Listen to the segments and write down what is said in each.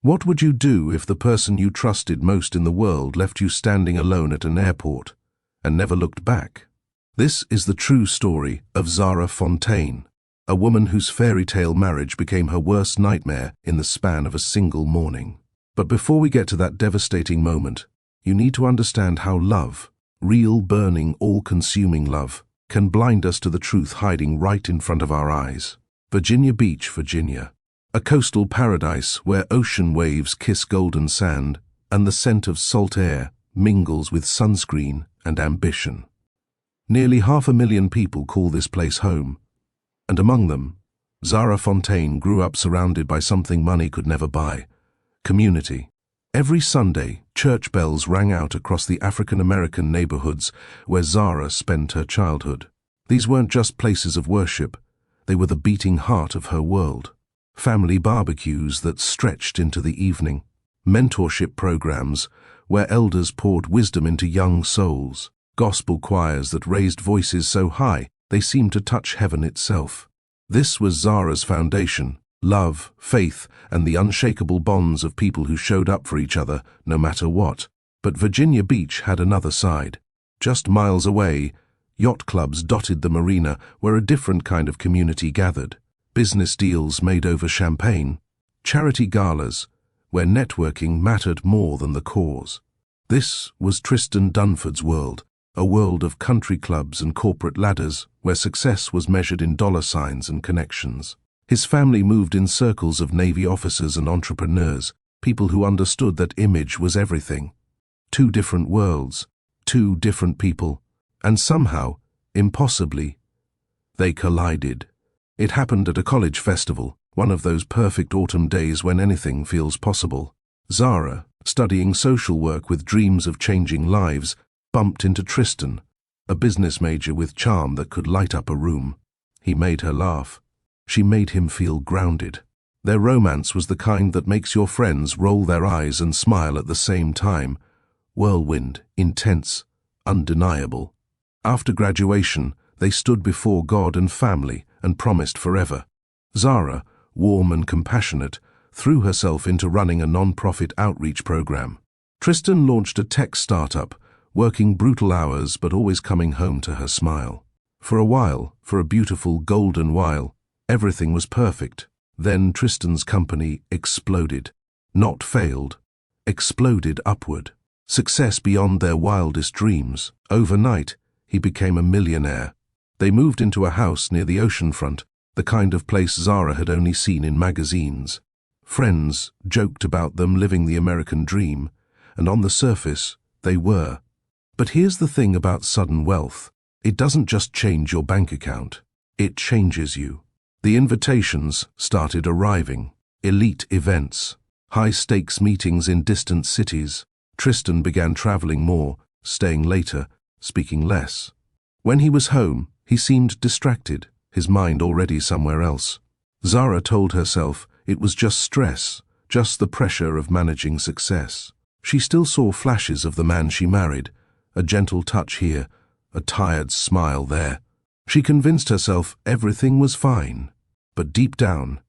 What would you do if the person you trusted most in the world left you standing alone at an airport and never looked back? This is the true story of Zara Fontaine, a woman whose fairy tale marriage became her worst nightmare in the span of a single morning. But before we get to that devastating moment, you need to understand how love, real, burning, all-consuming love, can blind us to the truth hiding right in front of our eyes. Virginia Beach, Virginia. A coastal paradise where ocean waves kiss golden sand and the scent of salt air mingles with sunscreen and ambition. Nearly 500,000 people call this place home, and among them, Zara Fontaine grew up surrounded by something money could never buy: community. Every Sunday, church bells rang out across the African-American neighborhoods where Zara spent her childhood. These weren't just places of worship, they were the beating heart of her world. Family barbecues that stretched into the evening, mentorship programs where elders poured wisdom into young souls, gospel choirs that raised voices so high they seemed to touch heaven itself. This was Zara's foundation: love, faith, and the unshakable bonds of people who showed up for each other no matter what. But Virginia Beach had another side. Just miles away, yacht clubs dotted the marina where a different kind of community gathered. Business deals made over champagne, charity galas, where networking mattered more than the cause. This was Tristan Dunford's world, a world of country clubs and corporate ladders where success was measured in dollar signs and connections. His family moved in circles of Navy officers and entrepreneurs, people who understood that image was everything. Two different worlds, two different people, and somehow, impossibly, they collided. It happened at a college festival, one of those perfect autumn days when anything feels possible. Zara, studying social work with dreams of changing lives, bumped into Tristan, a business major with charm that could light up a room. He made her laugh. She made him feel grounded. Their romance was the kind that makes your friends roll their eyes and smile at the same time. Whirlwind, intense, undeniable. After graduation, they stood before God and family and promised forever. Zara, warm and compassionate, threw herself into running a non-profit outreach program. Tristan launched a tech startup, working brutal hours but always coming home to her smile. For a while, for a beautiful golden while, everything was perfect. Then Tristan's company exploded. Not failed, exploded upward. Success beyond their wildest dreams. Overnight, he became a millionaire. They moved into a house near the oceanfront, the kind of place Zara had only seen in magazines. Friends joked about them living the American dream, and on the surface, they were. But here's the thing about sudden wealth. It doesn't just change your bank account. It changes you. The invitations started arriving. Elite events, high-stakes meetings in distant cities. Tristan began traveling more, staying later, speaking less. When he was home, he seemed distracted, his mind already somewhere else. Zara told herself it was just stress, just the pressure of managing success. She still saw flashes of the man she married, a gentle touch here, a tired smile there. She convinced herself everything was fine. But deep down,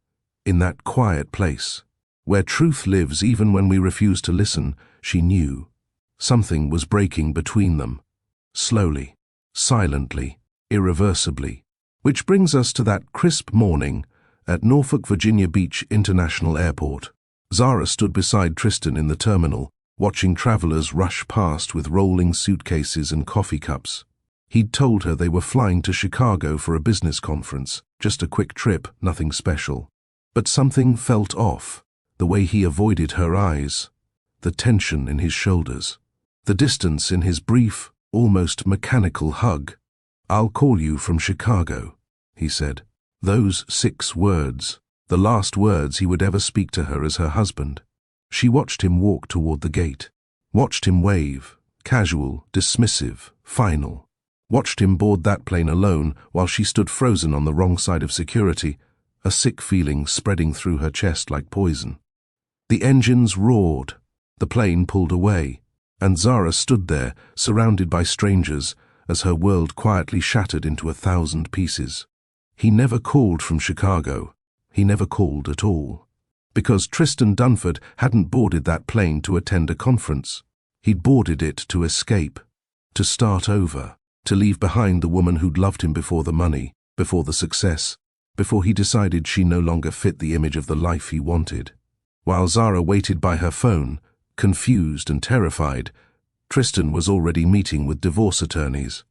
in that quiet place, where truth lives even when we refuse to listen, she knew something was breaking between them. Slowly, silently, irreversibly. Which brings us to that crisp morning at Norfolk, Virginia Beach International Airport. Zara stood beside Tristan in the terminal, watching travelers rush past with rolling suitcases and coffee cups. He'd told her they were flying to Chicago for a business conference, just a quick trip, nothing special. But something felt off, the way he avoided her eyes, the tension in his shoulders, the distance in his brief, almost mechanical hug. "I'll call you from Chicago," he said. Those 6 words, the last words he would ever speak to her as her husband. She watched him walk toward the gate, watched him wave, casual, dismissive, final. Watched him board that plane alone while she stood frozen on the wrong side of security, a sick feeling spreading through her chest like poison. The engines roared, the plane pulled away, and Zara stood there, surrounded by strangers, as her world quietly shattered into 1,000 pieces. He never called from Chicago. He never called at all. Because Tristan Dunford hadn't boarded that plane to attend a conference. He'd boarded it to escape, to start over, to leave behind the woman who'd loved him before the money, before the success, before he decided she no longer fit the image of the life he wanted. While Zara waited by her phone, confused and terrified, Tristan was already meeting with divorce attorneys.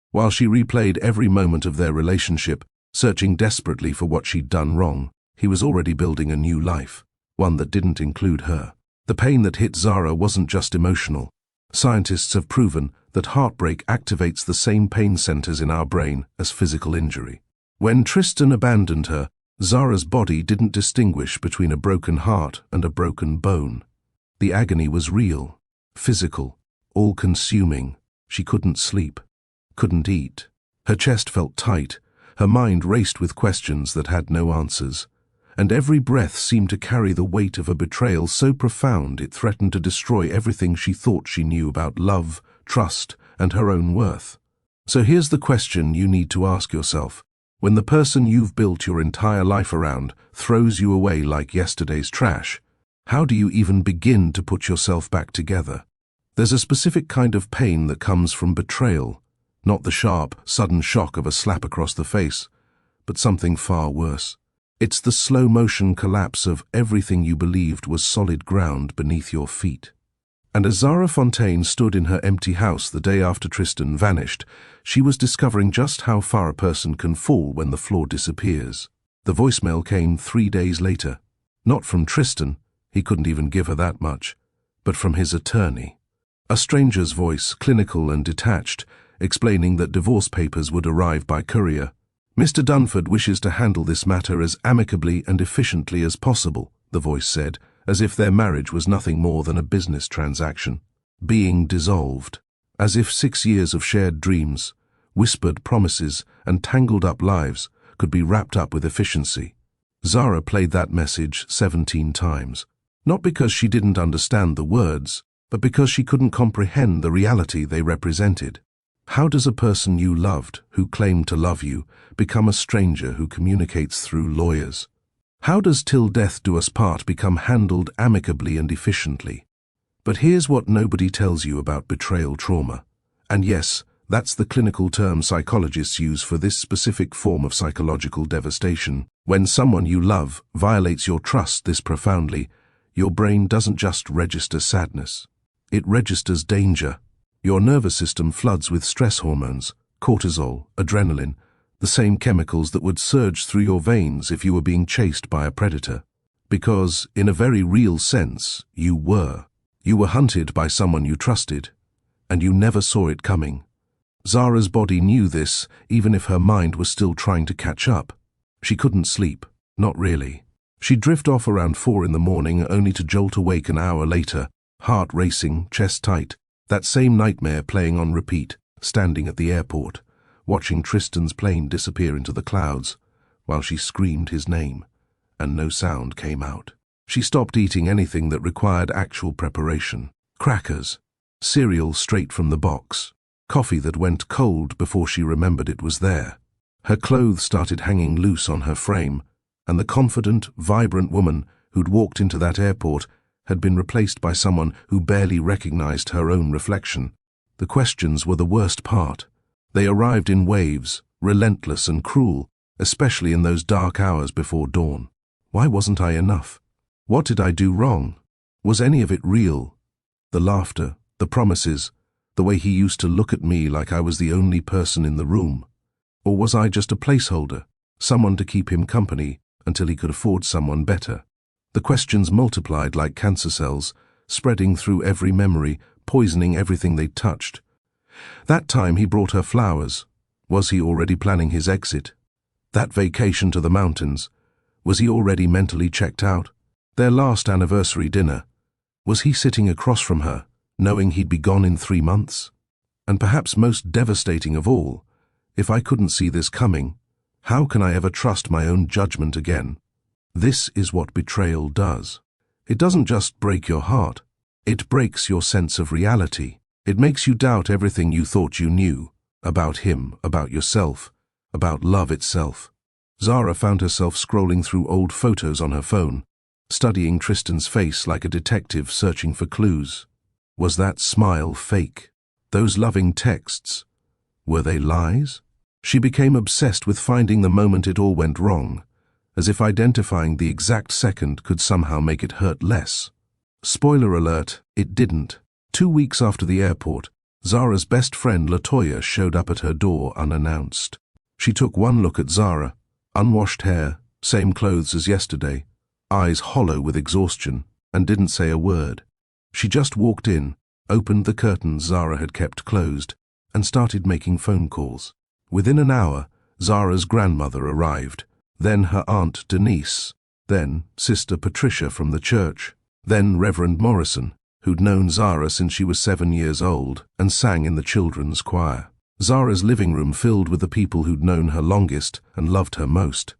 While she replayed every moment of their relationship, searching desperately for what she'd done wrong, he was already building a new life, one that didn't include her. The pain that hit Zara wasn't just emotional. Scientists have proven that heartbreak activates the same pain centers in our brain as physical injury. When Tristan abandoned her, Zara's body didn't distinguish between a broken heart and a broken bone. The agony was real, physical, all-consuming. She couldn't sleep, couldn't eat. Her chest felt tight, her mind raced with questions that had no answers, and every breath seemed to carry the weight of a betrayal so profound it threatened to destroy everything she thought she knew about love, trust, and her own worth. So here's the question you need to ask yourself. When the person you've built your entire life around throws you away like yesterday's trash, how do you even begin to put yourself back together? There's a specific kind of pain that comes from betrayal, not the sharp, sudden shock of a slap across the face, but something far worse. It's the slow-motion collapse of everything you believed was solid ground beneath your feet. And as Zara Fontaine stood in her empty house the day after Tristan vanished, she was discovering just how far a person can fall when the floor disappears. The voicemail came 3 days later. Not from Tristan, he couldn't even give her that much, but from his attorney. A stranger's voice, clinical and detached, explaining that divorce papers would arrive by courier. "Mr. Dunford wishes to handle this matter as amicably and efficiently as possible," the voice said, as if their marriage was nothing more than a business transaction. Being dissolved, as if 6 years of shared dreams, whispered promises, and tangled-up lives could be wrapped up with efficiency. Zara played that message 17 times, not because she didn't understand the words, but because she couldn't comprehend the reality they represented. How does a person you loved, who claimed to love you, become a stranger who communicates through lawyers? How does "till death do us part" become handled amicably and efficiently? But here's what nobody tells you about betrayal trauma. And yes, that's the clinical term psychologists use for this specific form of psychological devastation. When someone you love violates your trust this profoundly, your brain doesn't just register sadness. It registers danger. Your nervous system floods with stress hormones, cortisol, adrenaline, the same chemicals that would surge through your veins if you were being chased by a predator. Because, in a very real sense, you were. You were hunted by someone you trusted, and you never saw it coming. Zara's body knew this, even if her mind was still trying to catch up. She couldn't sleep, not really. She'd drift off around 4 in the morning only to jolt awake an hour later, heart racing, chest tight, that same nightmare playing on repeat, standing at the airport, watching Tristan's plane disappear into the clouds, while she screamed his name, and no sound came out. She stopped eating anything that required actual preparation. Crackers, cereal straight from the box, coffee that went cold before she remembered it was there. Her clothes started hanging loose on her frame, and the confident, vibrant woman who'd walked into that airport had been replaced by someone who barely recognized her own reflection. The questions were the worst part. They arrived in waves, relentless and cruel, especially in those dark hours before dawn. Why wasn't I enough? What did I do wrong? Was any of it real? The laughter, the promises, the way he used to look at me like I was the only person in the room. Or was I just a placeholder, someone to keep him company until he could afford someone better? The questions multiplied like cancer cells, spreading through every memory, poisoning everything they touched. That time he brought her flowers. Was he already planning his exit? That vacation to the mountains. Was he already mentally checked out? Their last anniversary dinner. Was he sitting across from her, knowing he'd be gone in 3 months? And perhaps most devastating of all, if I couldn't see this coming, how can I ever trust my own judgment again? This is what betrayal does. It doesn't just break your heart. It breaks your sense of reality. It makes you doubt everything you thought you knew, about him, about yourself, about love itself. Zara found herself scrolling through old photos on her phone, studying Tristan's face like a detective searching for clues. Was that smile fake? Those loving texts, were they lies? She became obsessed with finding the moment it all went wrong, as if identifying the exact second could somehow make it hurt less. Spoiler alert, it didn't. 2 weeks after the airport, Zara's best friend Latoya showed up at her door unannounced. She took one look at Zara, unwashed hair, same clothes as yesterday, eyes hollow with exhaustion, and didn't say a word. She just walked in, opened the curtains Zara had kept closed, and started making phone calls. Within an hour, Zara's grandmother arrived, then her aunt Denise, then Sister Patricia from the church, then Reverend Morrison, who'd known Zara since she was 7 years old and sang in the children's choir. Zara's living room filled with the people who'd known her longest and loved her most.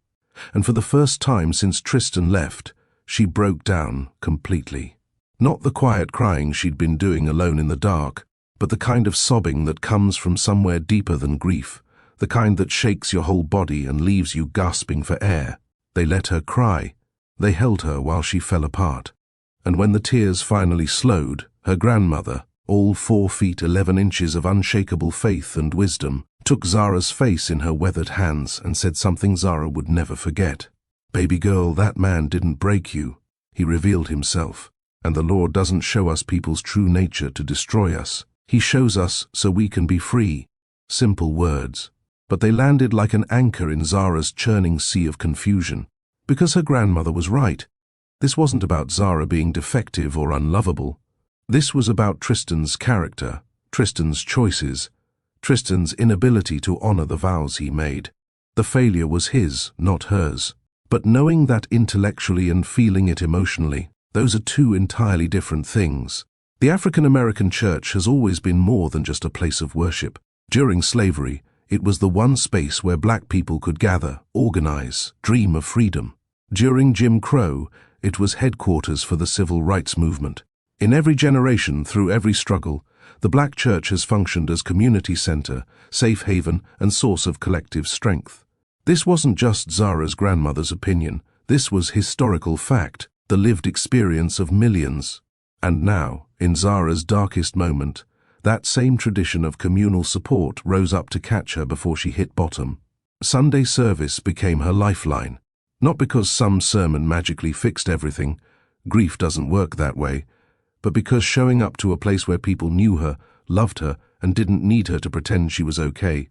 And for the first time since Tristan left, she broke down completely. Not the quiet crying she'd been doing alone in the dark, but the kind of sobbing that comes from somewhere deeper than grief, the kind that shakes your whole body and leaves you gasping for air. They let her cry. They held her while she fell apart. And when the tears finally slowed, her grandmother, all 4 feet 11 inches of unshakable faith and wisdom, took Zara's face in her weathered hands and said something Zara would never forget. "Baby girl, that man didn't break you. He revealed himself. And the Lord doesn't show us people's true nature to destroy us. He shows us so we can be free." Simple words. But they landed like an anchor in Zara's churning sea of confusion. Because her grandmother was right. This wasn't about Zara being defective or unlovable. This was about Tristan's character, Tristan's choices, Tristan's inability to honor the vows he made. The failure was his, not hers. But knowing that intellectually and feeling it emotionally, those are 2 entirely different things. The African American church has always been more than just a place of worship. During slavery, it was the one space where black people could gather, organize, dream of freedom. During Jim Crow, it was headquarters for the civil rights movement. In every generation, through every struggle, the black church has functioned as community center, safe haven, and source of collective strength. This wasn't just Zara's grandmother's opinion. This was historical fact, the lived experience of millions. And now, in Zara's darkest moment, that same tradition of communal support rose up to catch her before she hit bottom. Sunday service became her lifeline. Not because some sermon magically fixed everything, grief doesn't work that way, but because showing up to a place where people knew her, loved her, and didn't need her to pretend she was okay,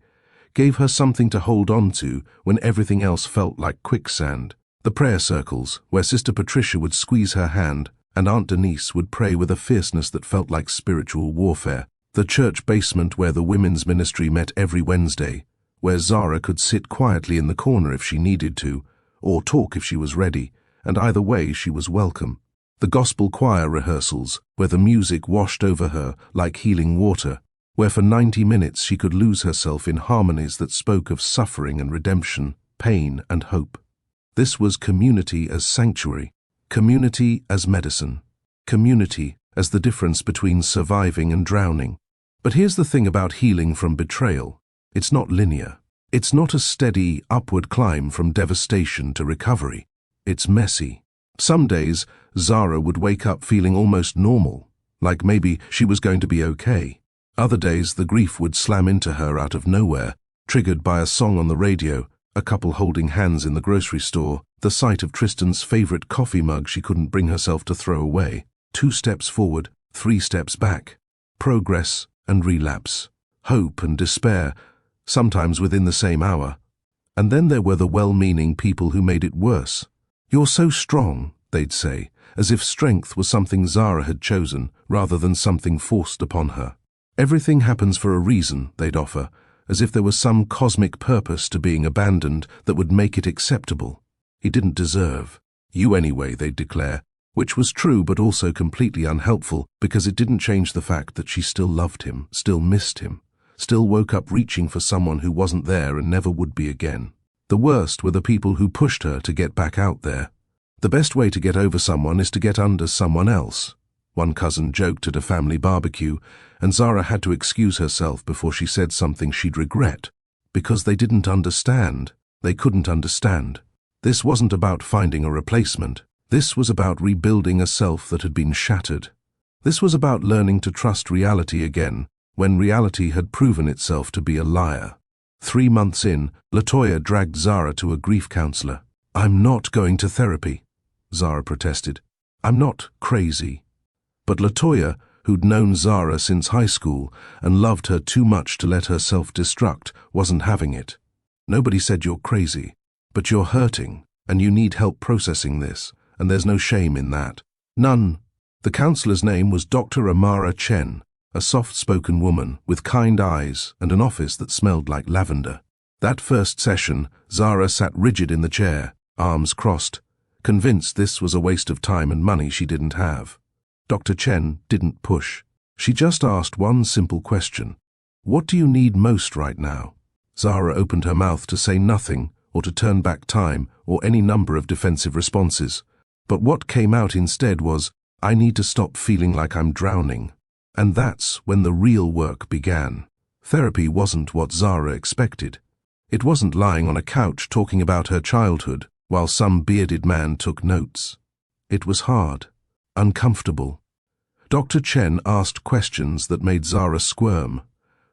gave her something to hold on to when everything else felt like quicksand. The prayer circles, where Sister Patricia would squeeze her hand, and Aunt Denise would pray with a fierceness that felt like spiritual warfare. The church basement where the women's ministry met every Wednesday, where Zara could sit quietly in the corner if she needed to, or talk if she was ready, and either way she was welcome. The gospel choir rehearsals, where the music washed over her like healing water, where for 90 minutes she could lose herself in harmonies that spoke of suffering and redemption, pain and hope. This was community as sanctuary, community as medicine, community as the difference between surviving and drowning. But here's the thing about healing from betrayal. It's not linear. It's not a steady, upward climb from devastation to recovery. It's messy. Some days, Zara would wake up feeling almost normal, like maybe she was going to be okay. Other days, the grief would slam into her out of nowhere, triggered by a song on the radio, a couple holding hands in the grocery store, the sight of Tristan's favorite coffee mug she couldn't bring herself to throw away. 2 steps forward, 3 steps back. Progress and relapse. Hope and despair, sometimes within the same hour. And then there were the well-meaning people who made it worse. "You're so strong," they'd say, as if strength was something Zara had chosen rather than something forced upon her. "Everything happens for a reason," they'd offer, as if there was some cosmic purpose to being abandoned that would make it acceptable. He didn't deserve. "You anyway," they'd declare, which was true but also completely unhelpful because it didn't change the fact that she still loved him, still missed him, still woke up reaching for someone who wasn't there and never would be again. The worst were the people who pushed her to get back out there. The best way to get over someone is to get under someone else. One cousin joked at a family barbecue, and Zara had to excuse herself before she said something she'd regret, because they didn't understand. They couldn't understand. This wasn't about finding a replacement. This was about rebuilding a self that had been shattered. This was about learning to trust reality again, when reality had proven itself to be a liar. 3 months in, LaToya dragged Zara to a grief counselor. "I'm not going to therapy," Zara protested. "I'm not crazy." But LaToya, who'd known Zara since high school and loved her too much to let her self-destruct, wasn't having it. "Nobody said you're crazy, but you're hurting, and you need help processing this, and there's no shame in that." None. The counselor's name was Dr. Amara Chen, a soft-spoken woman with kind eyes and an office that smelled like lavender. That first session, Zara sat rigid in the chair, arms crossed, convinced this was a waste of time and money she didn't have. Dr. Chen didn't push. She just asked one simple question. "What do you need most right now?" Zara opened her mouth to say nothing or to turn back time or any number of defensive responses. But what came out instead was, "I need to stop feeling like I'm drowning." And that's when the real work began. Therapy wasn't what Zara expected. It wasn't lying on a couch talking about her childhood while some bearded man took notes. It was hard, uncomfortable. Dr. Chen asked questions that made Zara squirm,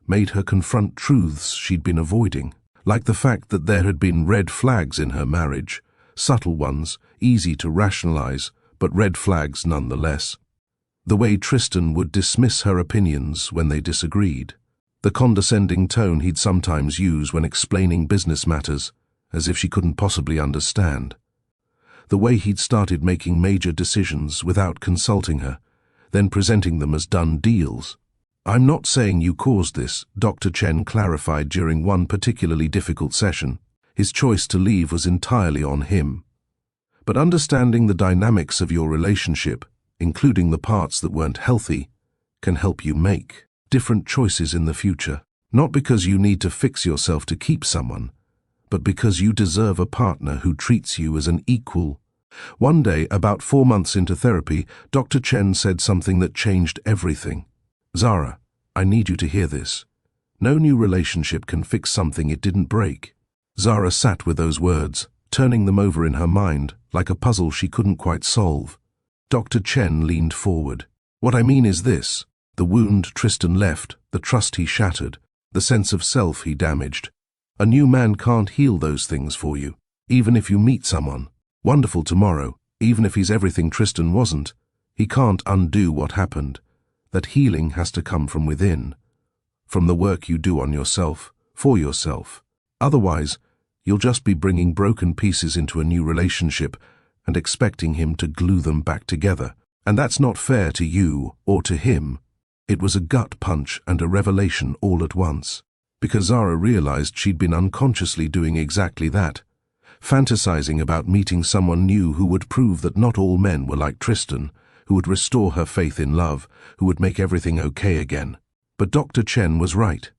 made her confront truths she'd been avoiding, like the fact that there had been red flags in her marriage, subtle ones, easy to rationalize, but red flags nonetheless. The way Tristan would dismiss her opinions when they disagreed. The condescending tone he'd sometimes use when explaining business matters, as if she couldn't possibly understand. The way he'd started making major decisions without consulting her, then presenting them as done deals. "I'm not saying you caused this," Dr. Chen clarified during one particularly difficult session. His choice to leave was entirely on him. "But understanding the dynamics of your relationship, including the parts that weren't healthy, can help you make different choices in the future. Not because you need to fix yourself to keep someone, but because you deserve a partner who treats you as an equal." One day, about 4 months into therapy, Dr. Chen said something that changed everything. "Zara, I need you to hear this. No new relationship can fix something it didn't break." Zara sat with those words, turning them over in her mind, like a puzzle she couldn't quite solve. Dr. Chen leaned forward. "What I mean is this. The wound Tristan left, the trust he shattered, the sense of self he damaged. A new man can't heal those things for you. Even if you meet someone wonderful tomorrow, even if he's everything Tristan wasn't, he can't undo what happened. That healing has to come from within, from the work you do on yourself, for yourself. Otherwise, you'll just be bringing broken pieces into a new relationship and expecting him to glue them back together. And that's not fair to you or to him." It was a gut punch and a revelation all at once, because Zara realized she'd been unconsciously doing exactly that, fantasizing about meeting someone new who would prove that not all men were like Tristan, who would restore her faith in love, who would make everything okay again. But Dr. Chen was right.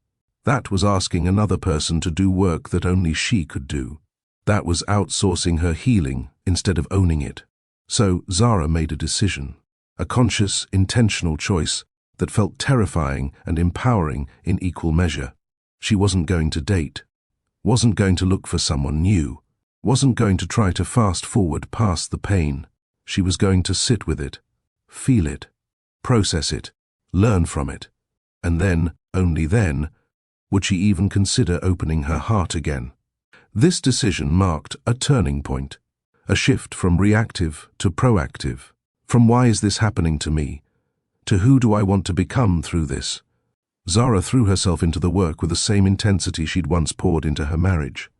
That was asking another person to do work that only she could do. That was outsourcing her healing instead of owning it. So Zara made a decision, a conscious, intentional choice that felt terrifying and empowering in equal measure. She wasn't going to date, wasn't going to look for someone new, wasn't going to try to fast forward past the pain. She was going to sit with it, feel it, process it, learn from it, and then, only then, would she even consider opening her heart again. This decision marked a turning point, a shift from reactive to proactive, from "why is this happening to me?" to "who do I want to become through this?" Zara threw herself into the work with the same intensity she'd once poured into her marriage.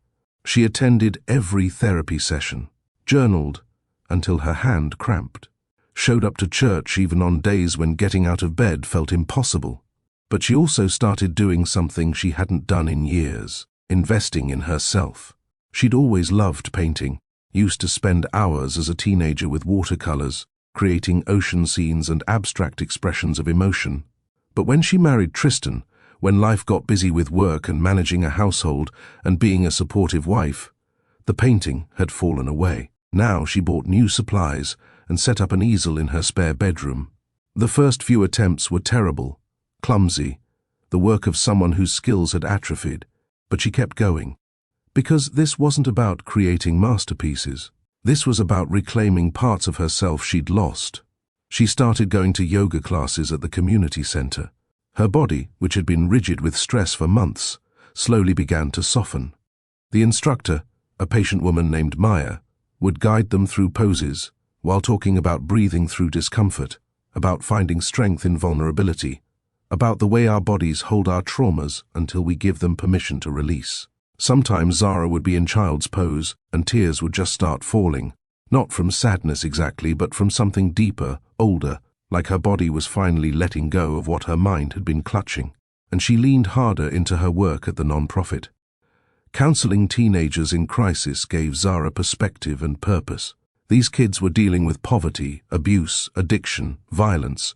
She attended every therapy session, journaled until her hand cramped, showed up to church even on days when getting out of bed felt impossible. But she also started doing something she hadn't done in years, investing in herself. She'd always loved painting, used to spend hours as a teenager with watercolors, creating ocean scenes and abstract expressions of emotion. But when she married Tristan, when life got busy with work and managing a household and being a supportive wife, the painting had fallen away. Now she bought new supplies and set up an easel in her spare bedroom. The first few attempts were terrible, clumsy, the work of someone whose skills had atrophied, but she kept going. Because this wasn't about creating masterpieces. This was about reclaiming parts of herself she'd lost. She started going to yoga classes at the community center. Her body, which had been rigid with stress for months, slowly began to soften. The instructor, a patient woman named Maya, would guide them through poses while talking about breathing through discomfort, about finding strength in vulnerability, about the way our bodies hold our traumas until we give them permission to release. Sometimes Zara would be in child's pose and tears would just start falling, not from sadness exactly, but from something deeper, older, like her body was finally letting go of what her mind had been clutching, and she leaned harder into her work at the non-profit. Counseling teenagers in crisis gave Zara perspective and purpose. These kids were dealing with poverty, abuse, addiction, violence,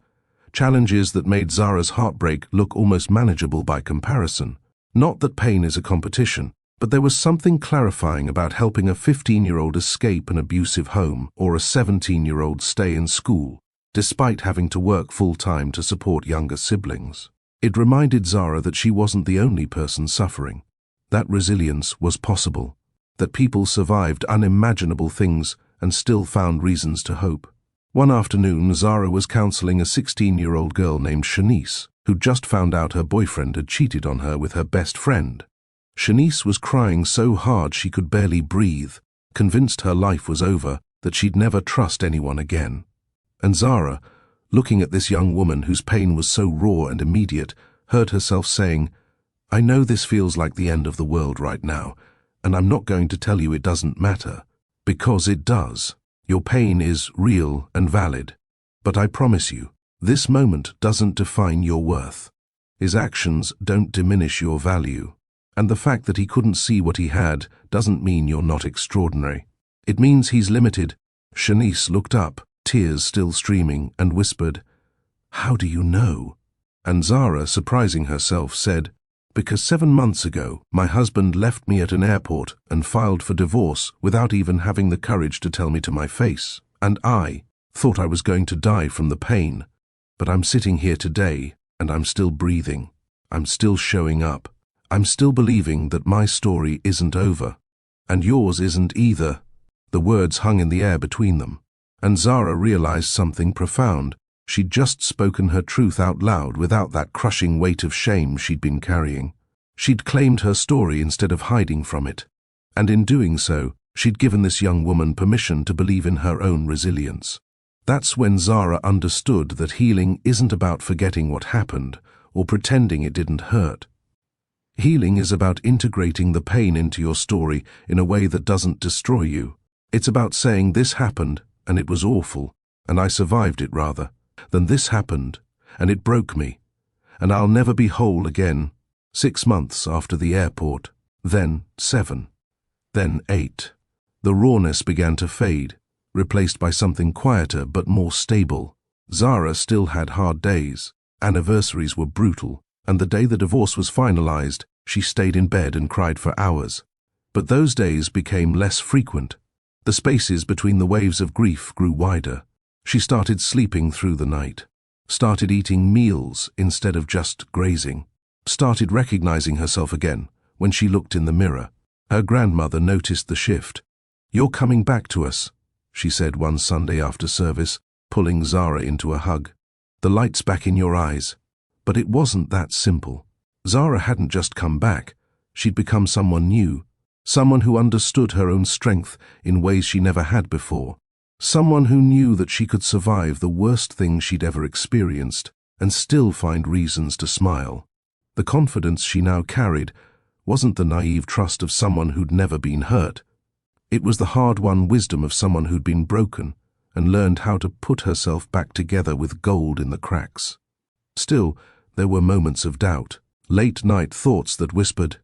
challenges that made Zara's heartbreak look almost manageable by comparison. Not that pain is a competition, but there was something clarifying about helping a 15-year-old escape an abusive home or a 17-year-old stay in school, despite having to work full-time to support younger siblings. It reminded Zara that she wasn't the only person suffering. That resilience was possible, that people survived unimaginable things and still found reasons to hope. One afternoon, Zara was counseling a 16-year-old girl named Shanice, who'd just found out her boyfriend had cheated on her with her best friend. Shanice was crying so hard she could barely breathe, convinced her life was over, that she'd never trust anyone again. And Zara, looking at this young woman whose pain was so raw and immediate, heard herself saying, "I know this feels like the end of the world right now, and I'm not going to tell you it doesn't matter. Because it does. Your pain is real and valid. But I promise you, this moment doesn't define your worth. His actions don't diminish your value. And the fact that he couldn't see what he had doesn't mean you're not extraordinary. It means he's limited." Shanice looked up, tears still streaming, and whispered, "How do you know?" And Zara, surprising herself, said, "Because 7 months ago, my husband left me at an airport and filed for divorce without even having the courage to tell me to my face. And I thought I was going to die from the pain. But I'm sitting here today, and I'm still breathing. I'm still showing up. I'm still believing that my story isn't over. And yours isn't either." The words hung in the air between them, and Zara realized something profound. She'd just spoken her truth out loud without that crushing weight of shame she'd been carrying. She'd claimed her story instead of hiding from it. And in doing so, she'd given this young woman permission to believe in her own resilience. That's when Zara understood that healing isn't about forgetting what happened or pretending it didn't hurt. Healing is about integrating the pain into your story in a way that doesn't destroy you. It's about saying, "This happened, and it was awful, and I survived it rather, than this happened, and it broke me, and I'll never be whole again." 6 months after the airport, then 7, then 8. The rawness began to fade, replaced by something quieter but more stable. Zara still had hard days. Anniversaries were brutal, and the day the divorce was finalized, she stayed in bed and cried for hours. But those days became less frequent. The spaces between the waves of grief grew wider. She started sleeping through the night, started eating meals instead of just grazing, started recognizing herself again when she looked in the mirror. Her grandmother noticed the shift. "You're coming back to us," she said one Sunday after service, pulling Zara into a hug. "The light's back in your eyes." But it wasn't that simple. Zara hadn't just come back. She'd become someone new, someone who understood her own strength in ways she never had before. Someone who knew that she could survive the worst thing she'd ever experienced and still find reasons to smile. The confidence she now carried wasn't the naive trust of someone who'd never been hurt. It was the hard-won wisdom of someone who'd been broken and learned how to put herself back together with gold in the cracks. Still, there were moments of doubt, late-night thoughts that whispered,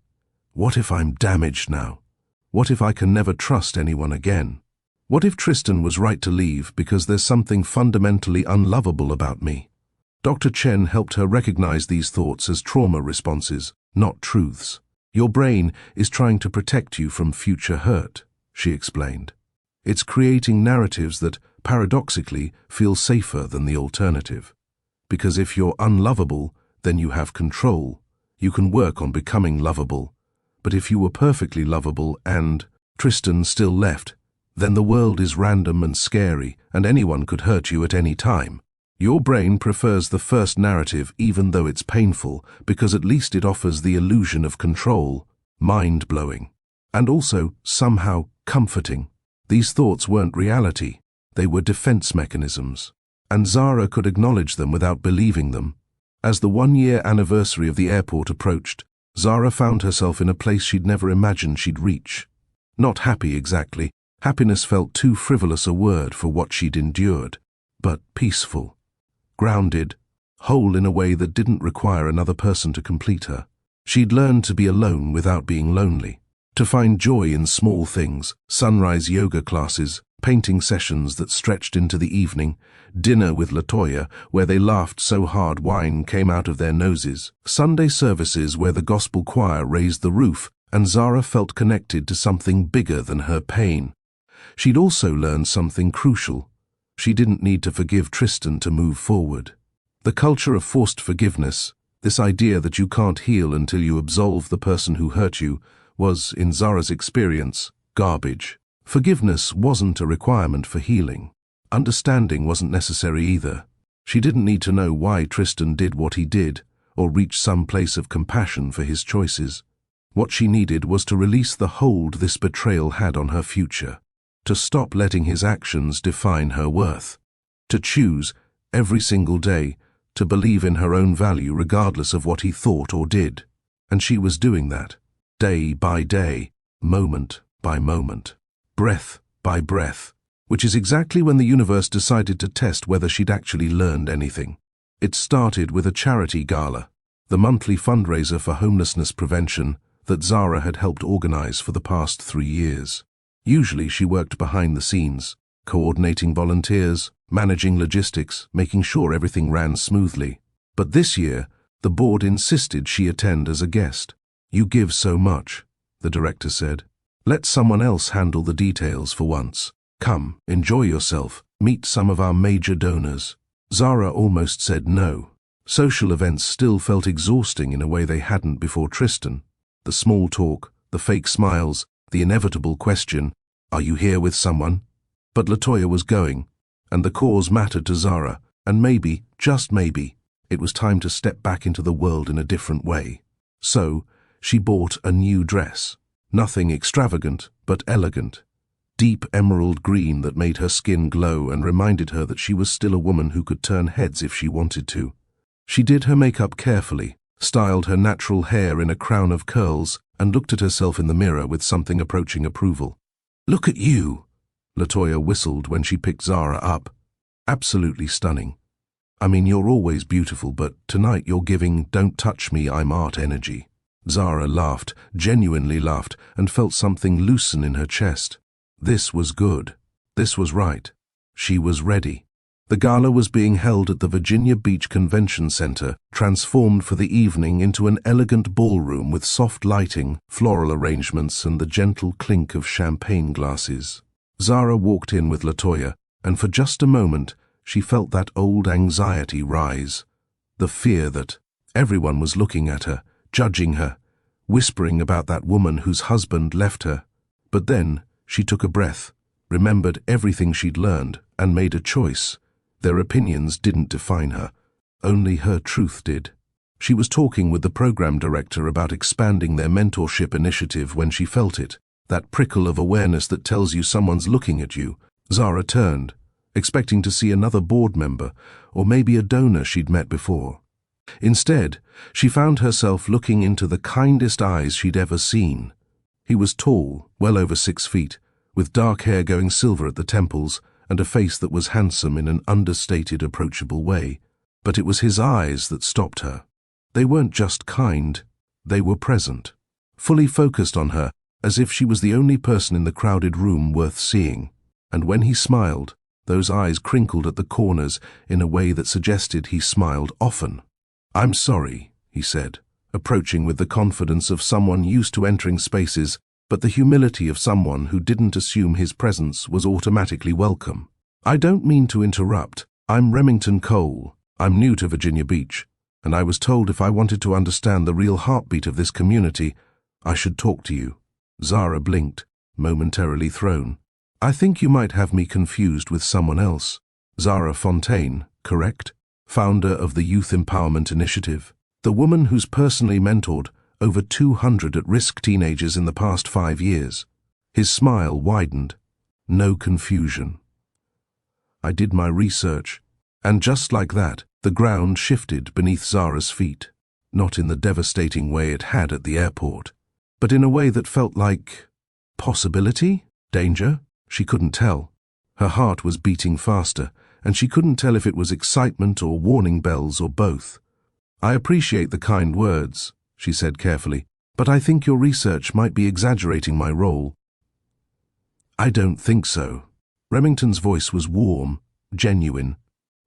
"What if I'm damaged now? What if I can never trust anyone again? What if Tristan was right to leave because there's something fundamentally unlovable about me?" Dr. Chen helped her recognize these thoughts as trauma responses, not truths. "Your brain is trying to protect you from future hurt," she explained. "It's creating narratives that, paradoxically, feel safer than the alternative. Because if you're unlovable, then you have control. You can work on becoming lovable. But if you were perfectly lovable and Tristan still left, then the world is random and scary, and anyone could hurt you at any time. Your brain prefers the first narrative even though it's painful, because at least it offers the illusion of control, mind-blowing, and also somehow comforting. These thoughts weren't reality, they were defense mechanisms, and Zara could acknowledge them without believing them. As the one-year anniversary of the airport approached, Zara found herself in a place she'd never imagined she'd reach. Not happy exactly, happiness felt too frivolous a word for what she'd endured, but peaceful, grounded, whole in a way that didn't require another person to complete her. She'd learned to be alone without being lonely, to find joy in small things, sunrise yoga classes, painting sessions that stretched into the evening, dinner with Latoya where they laughed so hard wine came out of their noses, Sunday services where the gospel choir raised the roof, and Zara felt connected to something bigger than her pain. She'd also learned something crucial. She didn't need to forgive Tristan to move forward. The culture of forced forgiveness, this idea that you can't heal until you absolve the person who hurt you, was, in Zara's experience, garbage. Forgiveness wasn't a requirement for healing. Understanding wasn't necessary either. She didn't need to know why Tristan did what he did, or reach some place of compassion for his choices. What she needed was to release the hold this betrayal had on her future, to stop letting his actions define her worth, to choose, every single day, to believe in her own value regardless of what he thought or did. And she was doing that, day by day, moment by moment, breath by breath, which is exactly when the universe decided to test whether she'd actually learned anything. It started with a charity gala, the monthly fundraiser for homelessness prevention that Zara had helped organize for the past 3 years. Usually she worked behind the scenes, coordinating volunteers, managing logistics, making sure everything ran smoothly. But this year, the board insisted she attend as a guest. "You give so much," the director said. "Let someone else handle the details for once. Come, enjoy yourself, meet some of our major donors." Zara almost said no. Social events still felt exhausting in a way they hadn't before Tristan. The small talk, the fake smiles, the inevitable question, "Are you here with someone?" But Latoya was going, and the cause mattered to Zara, and maybe, just maybe, it was time to step back into the world in a different way. So, she bought a new dress. Nothing extravagant, but elegant. Deep emerald green that made her skin glow and reminded her that she was still a woman who could turn heads if she wanted to. She did her makeup carefully, styled her natural hair in a crown of curls, and looked at herself in the mirror with something approaching approval. "Look at you," Latoya whistled when she picked Zara up. "Absolutely stunning. I mean, you're always beautiful, but tonight you're giving 'don't touch me, I'm art' energy." Zara laughed, genuinely laughed, and felt something loosen in her chest. This was good. This was right. She was ready. The gala was being held at the Virginia Beach Convention Center, transformed for the evening into an elegant ballroom with soft lighting, floral arrangements, and the gentle clink of champagne glasses. Zara walked in with Latoya, and for just a moment, she felt that old anxiety rise. The fear that everyone was looking at her, judging her, whispering about that woman whose husband left her. But then, she took a breath, remembered everything she'd learned, and made a choice. Their opinions didn't define her. Only her truth did. She was talking with the program director about expanding their mentorship initiative when she felt it, that prickle of awareness that tells you someone's looking at you. Zara turned, expecting to see another board member, or maybe a donor she'd met before. Instead, she found herself looking into the kindest eyes she'd ever seen. He was tall, well over 6 feet, with dark hair going silver at the temples, and a face that was handsome in an understated, approachable way. But it was his eyes that stopped her. They weren't just kind, they were present, fully focused on her, as if she was the only person in the crowded room worth seeing. And when he smiled, those eyes crinkled at the corners in a way that suggested he smiled often. "I'm sorry," he said, approaching with the confidence of someone used to entering spaces, but the humility of someone who didn't assume his presence was automatically welcome. "I don't mean to interrupt. I'm Remington Cole. I'm new to Virginia Beach, and I was told if I wanted to understand the real heartbeat of this community, I should talk to you." Zara blinked, momentarily thrown. I think you might have me confused with someone else. Zara Fontaine, correct? Founder of the Youth Empowerment Initiative. The woman who's personally mentored over 200 at-risk teenagers in the past 5 years. His smile widened. No confusion. I did my research, and just like that, the ground shifted beneath Zara's feet. Not in the devastating way it had at the airport, but in a way that felt like possibility? Danger? She couldn't tell. Her heart was beating faster, and she couldn't tell if it was excitement or warning bells or both. I appreciate the kind words, she said carefully, but I think your research might be exaggerating my role. I don't think so. Remington's voice was warm, genuine.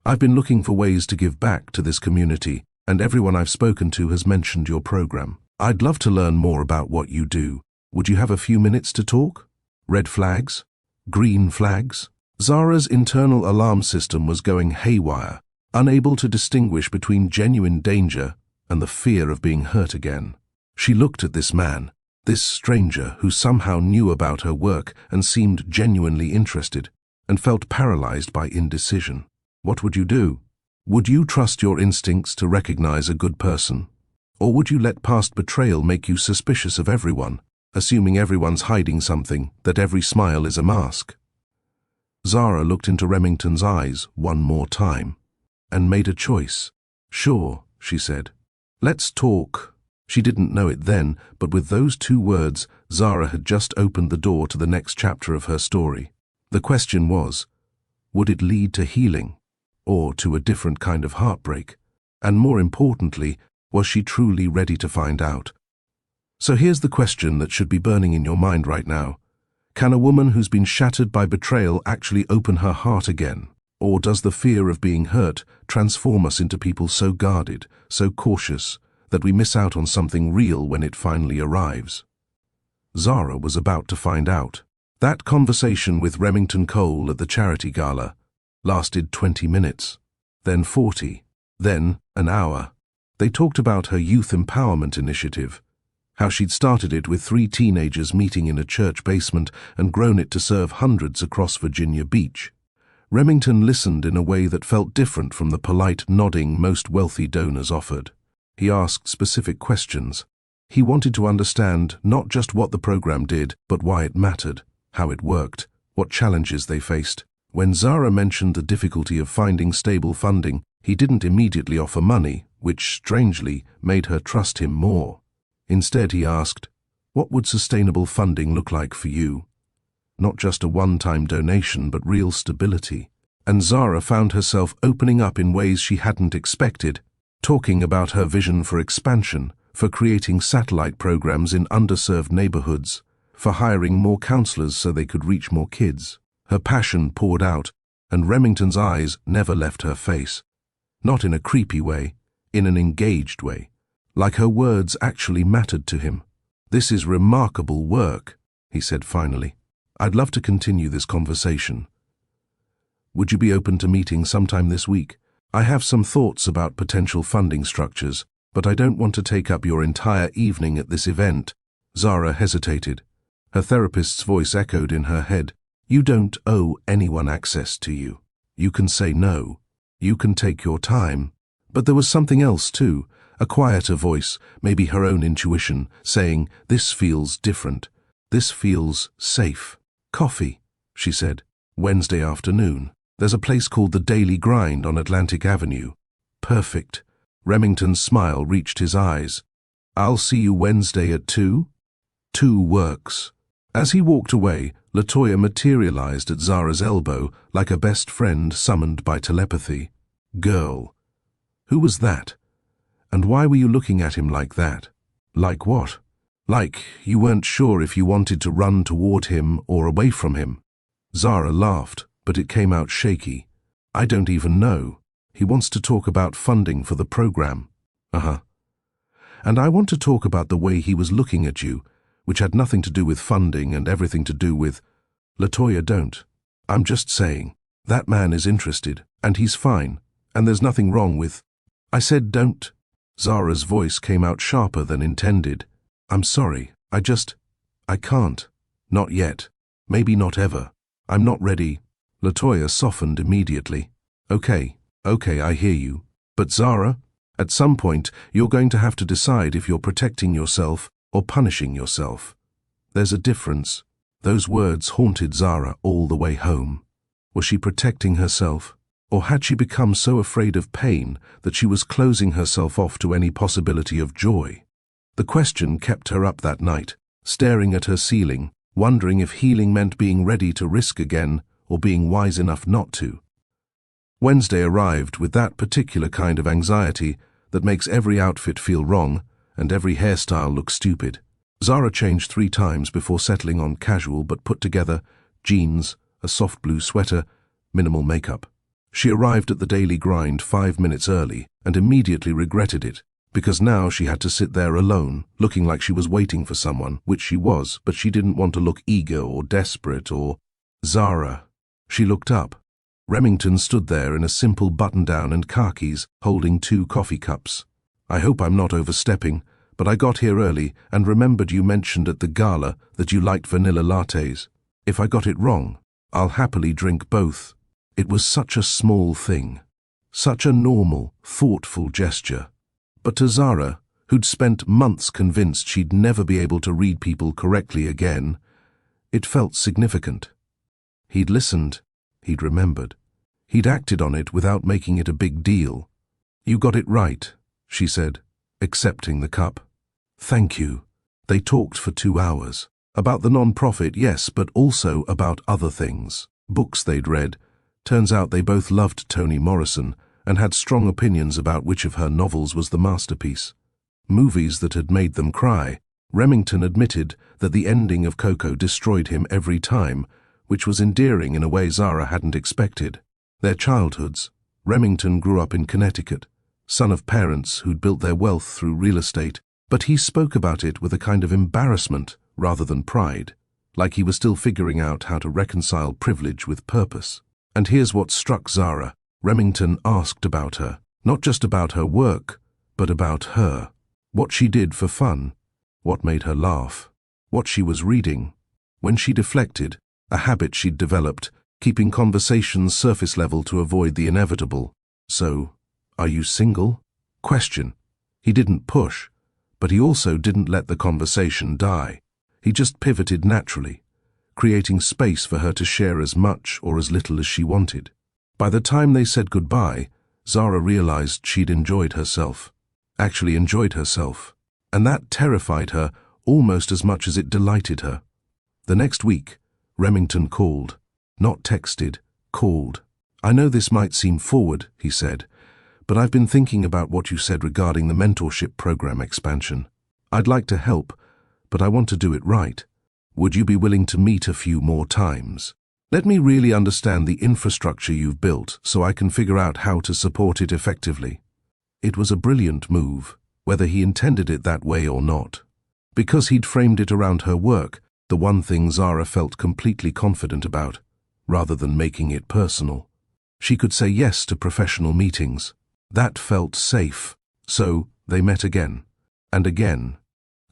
I've been looking for ways to give back to this community, and everyone I've spoken to has mentioned your program. I'd love to learn more about what you do. Would you have a few minutes to talk? Red flags? Green flags? Zara's internal alarm system was going haywire, unable to distinguish between genuine danger and the fear of being hurt again. She looked at this man, this stranger who somehow knew about her work and seemed genuinely interested, and felt paralyzed by indecision. What would you do? Would you trust your instincts to recognize a good person? Or would you let past betrayal make you suspicious of everyone, assuming everyone's hiding something, that every smile is a mask? Zara looked into Remington's eyes one more time, and made a choice. Sure, she said. Let's talk. She didn't know it then, but with those 2 words, Zara had just opened the door to the next chapter of her story. The question was, would it lead to healing, or to a different kind of heartbreak? And more importantly, was she truly ready to find out? So here's the question that should be burning in your mind right now. Can a woman who's been shattered by betrayal actually open her heart again? Or does the fear of being hurt transform us into people so guarded, so cautious, that we miss out on something real when it finally arrives? Zara was about to find out. That conversation with Remington Cole at the charity gala lasted 20 minutes, then 40, then an hour. They talked about her youth empowerment initiative, how she'd started it with 3 teenagers meeting in a church basement and grown it to serve hundreds across Virginia Beach. Remington listened in a way that felt different from the polite nodding most wealthy donors offered. He asked specific questions. He wanted to understand not just what the program did, but why it mattered, how it worked, what challenges they faced. When Zara mentioned the difficulty of finding stable funding, he didn't immediately offer money, which strangely made her trust him more. Instead, he asked, what would sustainable funding look like for you? Not just a one-time donation, but real stability. And Zara found herself opening up in ways she hadn't expected, talking about her vision for expansion, for creating satellite programs in underserved neighborhoods, for hiring more counselors so they could reach more kids. Her passion poured out, and Remington's eyes never left her face. Not in a creepy way, in an engaged way, like her words actually mattered to him. This is remarkable work, he said finally. I'd love to continue this conversation. Would you be open to meeting sometime this week? I have some thoughts about potential funding structures, but I don't want to take up your entire evening at this event. Zara hesitated. Her therapist's voice echoed in her head. You don't owe anyone access to you. You can say no. You can take your time. But there was something else too, a quieter voice, maybe her own intuition, saying, this feels different. This feels safe. Coffee, she said. Wednesday afternoon. There's a place called the Daily Grind on Atlantic Avenue. Perfect. Remington's smile reached his eyes. I'll see you Wednesday at 2? 2 works. As he walked away, LaToya materialized at Zara's elbow like a best friend summoned by telepathy. Girl. Who was that? And why were you looking at him like that? Like what? Like you weren't sure if you wanted to run toward him or away from him. Zara laughed, but it came out shaky. I don't even know. He wants to talk about funding for the program. And I want to talk about the way he was looking at you, which had nothing to do with funding and everything to do with… LaToya, don't. I'm just saying, that man is interested, and he's fine, and there's nothing wrong with… I said don't. Zara's voice came out sharper than intended. I'm sorry, I can't. Not yet. Maybe not ever. I'm not ready. Latoya softened immediately. Okay, I hear you. But Zara, at some point, you're going to have to decide if you're protecting yourself or punishing yourself. There's a difference. Those words haunted Zara all the way home. Was she protecting herself? Or had she become so afraid of pain that she was closing herself off to any possibility of joy? The question kept her up that night, staring at her ceiling, wondering if healing meant being ready to risk again or being wise enough not to. Wednesday arrived with that particular kind of anxiety that makes every outfit feel wrong and every hairstyle look stupid. Zara changed 3 times before settling on casual but put together jeans, a soft blue sweater, minimal makeup. She arrived at the daily grind 5 minutes early and immediately regretted it, because now she had to sit there alone, looking like she was waiting for someone, which she was, but she didn't want to look eager or desperate or... Zara. She looked up. Remington stood there in a simple button-down and khakis, holding 2 coffee cups. I hope I'm not overstepping, but I got here early and remembered you mentioned at the gala that you liked vanilla lattes. If I got it wrong, I'll happily drink both. It was such a small thing. Such a normal, thoughtful gesture. But to Zara, who'd spent months convinced she'd never be able to read people correctly again, it felt significant. He'd listened. He'd remembered. He'd acted on it without making it a big deal. You got it right, she said, accepting the cup. Thank you. They talked for 2 hours. About the non-profit, yes, but also about other things. Books they'd read. Turns out they both loved Toni Morrison and had strong opinions about which of her novels was the masterpiece. Movies that had made them cry. Remington admitted that the ending of Coco destroyed him every time, which was endearing in a way Zara hadn't expected. Their childhoods. Remington grew up in Connecticut, son of parents who'd built their wealth through real estate, but he spoke about it with a kind of embarrassment rather than pride, like he was still figuring out how to reconcile privilege with purpose. And here's what struck Zara. Remington asked about her, not just about her work, but about her. What she did for fun, what made her laugh, what she was reading. When she deflected, a habit she'd developed, keeping conversations surface level to avoid the inevitable. So, are you single? Question. He didn't push, but he also didn't let the conversation die. He just pivoted naturally, creating space for her to share as much or as little as she wanted. By the time they said goodbye, Zara realized she'd enjoyed herself. Actually enjoyed herself. And that terrified her almost as much as it delighted her. The next week, Remington called. Not texted, called. I know this might seem forward, he said, but I've been thinking about what you said regarding the mentorship program expansion. I'd like to help, but I want to do it right. Would you be willing to meet a few more times? Let me really understand the infrastructure you've built so I can figure out how to support it effectively. It was a brilliant move, whether he intended it that way or not. Because he'd framed it around her work, the one thing Zara felt completely confident about, rather than making it personal. She could say yes to professional meetings. That felt safe. So they met again. And again.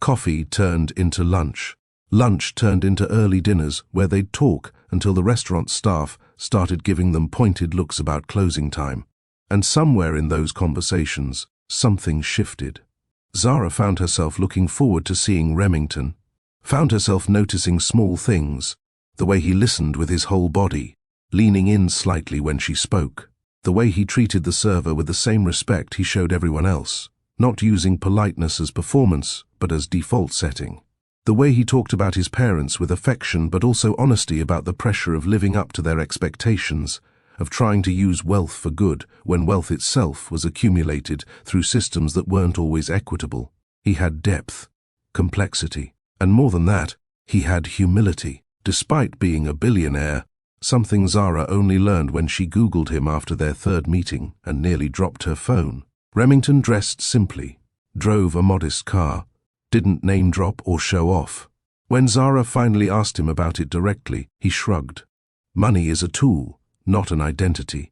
Coffee turned into lunch. Lunch turned into early dinners where they'd talk until the restaurant staff started giving them pointed looks about closing time. And somewhere in those conversations, something shifted. Zara found herself looking forward to seeing Remington. Found herself noticing small things, the way he listened with his whole body, leaning in slightly when she spoke, the way he treated the server with the same respect he showed everyone else, not using politeness as performance, but as default setting, the way he talked about his parents with affection but also honesty about the pressure of living up to their expectations, of trying to use wealth for good when wealth itself was accumulated through systems that weren't always equitable. He had depth, complexity. And more than that, he had humility. Despite being a billionaire, something Zara only learned when she Googled him after their 3rd meeting and nearly dropped her phone. Remington dressed simply, drove a modest car, didn't name-drop or show off. When Zara finally asked him about it directly, he shrugged. Money is a tool, not an identity.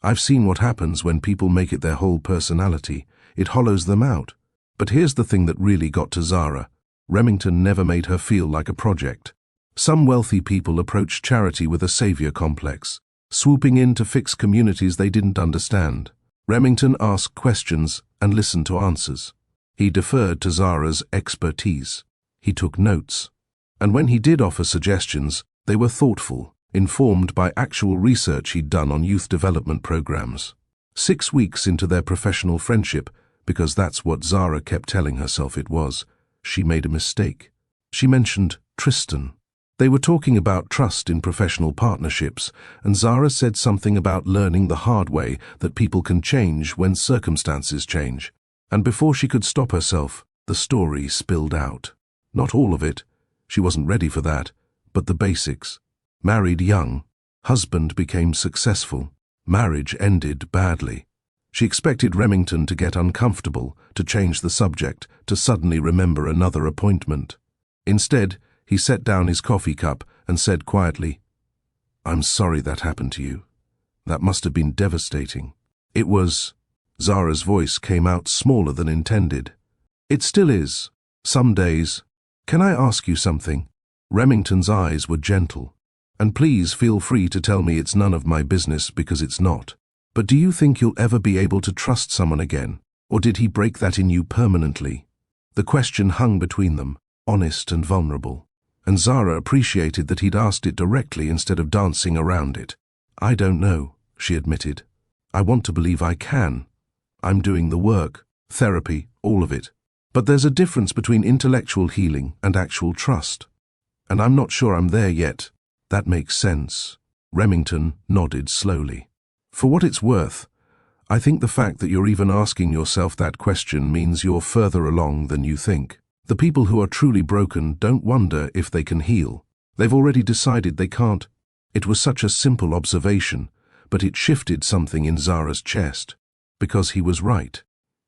I've seen what happens when people make it their whole personality. It hollows them out. But here's the thing that really got to Zara. Remington never made her feel like a project. Some wealthy people approached charity with a savior complex, swooping in to fix communities they didn't understand. Remington asked questions and listened to answers. He deferred to Zara's expertise. He took notes. And when he did offer suggestions, they were thoughtful, informed by actual research he'd done on youth development programs. 6 weeks into their professional friendship, because that's what Zara kept telling herself it was, she made a mistake. She mentioned Tristan. They were talking about trust in professional partnerships, and Zara said something about learning the hard way that people can change when circumstances change. And before she could stop herself, the story spilled out. Not all of it. She wasn't ready for that, but the basics. Married young. Husband became successful. Marriage ended badly. She expected Remington to get uncomfortable, to change the subject, to suddenly remember another appointment. Instead, he set down his coffee cup and said quietly, "I'm sorry that happened to you. That must have been devastating." It was. Zara's voice came out smaller than intended. "It still is. Some days. Can I ask you something?" Remington's eyes were gentle. "And please feel free to tell me it's none of my business, because it's not. But do you think you'll ever be able to trust someone again? Or did he break that in you permanently?" The question hung between them, honest and vulnerable. And Zara appreciated that he'd asked it directly instead of dancing around it. "I don't know," she admitted. "I want to believe I can. I'm doing the work, therapy, all of it. But there's a difference between intellectual healing and actual trust. And I'm not sure I'm there yet." "That makes sense." Remington nodded slowly. "For what it's worth, I think the fact that you're even asking yourself that question means you're further along than you think. The people who are truly broken don't wonder if they can heal. They've already decided they can't." It was such a simple observation, but it shifted something in Zara's chest. Because he was right.